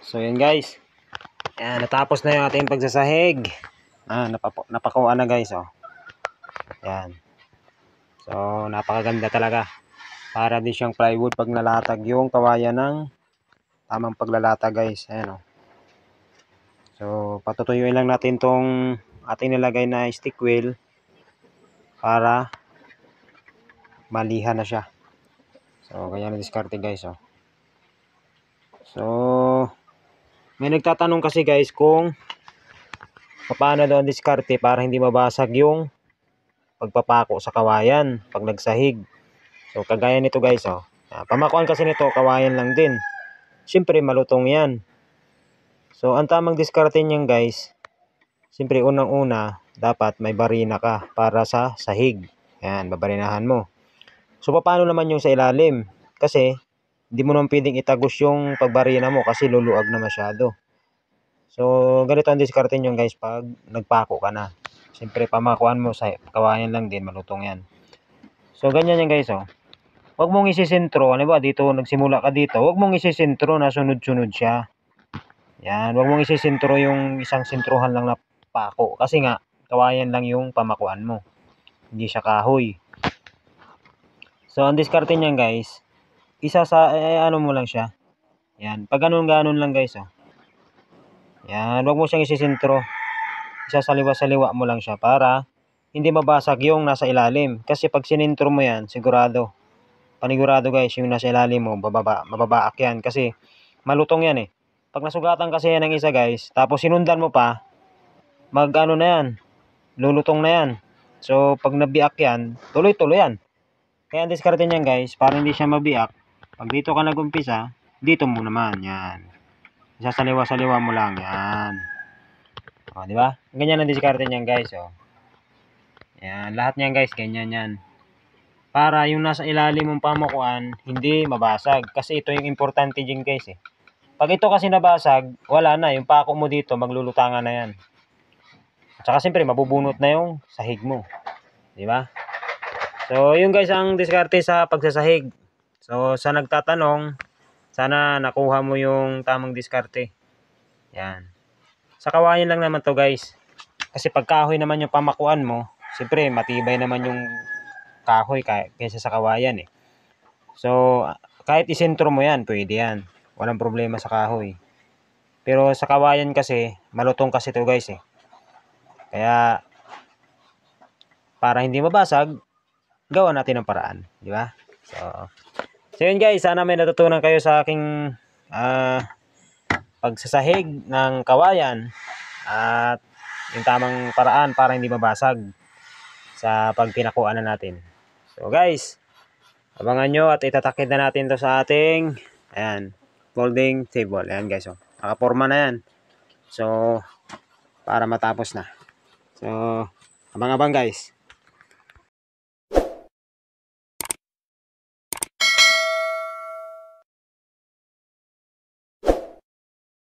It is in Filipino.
So yun guys. Ayan, natapos na yung ating pagsasahig. Napakuha na guys, oh. Ayan. So napakaganda talaga. Para din siyang plywood pag nalatag yung kawayan ng tamang paglalatag guys. Ayan, oh. So patutuyuin lang natin tong ating nilagay na stick wheel para malihan na siya. So ganyan na diskarte guys, oh. So may nagtatanong kasi guys kung paano daw ang diskarte para hindi mabasag yung pagpapako sa kawayan pag nagsahig. So kagaya nito guys, oh. Pamakuan kasi nito kawayan lang din. Siyempre malutong yan. So ang tamang diskarte niyan guys, siyempre unang-una dapat may barina ka para sa sahig. Ayan, babarinahan mo. So paano naman yung sa ilalim? Kasi hindi mo naman pwedeng itagos yung pagbarina mo kasi luluag na masyado. So ganito ang diskarte niyo guys pag nagpako ka na. Siyempre pamakuan mo sa kawayan lang din, malutong yan. So ganyan yan guys, oh. Huwag mong isisentro, ano ba, dito nagsimula ka dito, huwag mong isisentro na sunod-sunod siya. Yan, huwag mong isisentro yung isang sentruhan lang na pako. Kasi nga, kawayan lang yung pamakuan mo. Hindi siya kahoy. So ang diskarte niyan guys, ano mo lang siya. Yan, pag ganun-ganun lang guys, oh. Yan, huwag mo siyang isisentro. Isasaliwa-saliwa mo lang siya para hindi mabasag yung nasa ilalim. Kasi pag sinintro mo yan, panigurado guys, yung nasa ilalim mo, mababaak yan. Kasi malutong yan eh. Pag nasugatan kasi yan ng isa guys, tapos sinundan mo pa, mag-ano na yan, lulutong na yan. So pag nabiak yan, tuloy-tuloy yan. Kaya ang diskarte niyan guys, para hindi siya mabiak, pag dito ka nag-umpisa, dito mo naman, yan. Isasaliwa-saliwa mo lang, yan. O, di ba? Ganyan ang diskarte niyan guys, oh. Yan, lahat niyan guys, ganyan yan. Para yung nasa ilalim mong pamakuan, hindi mabasag. Kasi ito yung importante din guys, eh. Pag ito kasi nabasag, wala na. Yung pako mo dito, maglulutangan na yan. At saka siyempre, mabubunot na yung sahig mo. Di ba? So, yun guys ang diskarte sa pagsasahig. So, sa nagtatanong, sana nakuha mo yung tamang diskarte. Yan. Sa kawayan lang naman to guys. Kasi pag kahoy naman yung pamakuan mo, siyempre matibay naman yung kahoy kaysa sa kawayan eh. So kahit isentro mo yan, pwede yan. Walang problema sa kahoy. Pero sa kawayan kasi, malutong kasi to guys eh. Kaya para hindi mabasag, gawa natin ng paraan. Di ba? So yun guys, sana may natutunan kayo sa aking pagsasahig ng kawayan at yung tamang paraan para hindi mabasag sa pagpinakuan na natin. So guys, abangan nyo at itatakid na natin to sa ating folding table. Ayan guys, oh. Nakaporma na yan. So para matapos na. So abang-abang guys.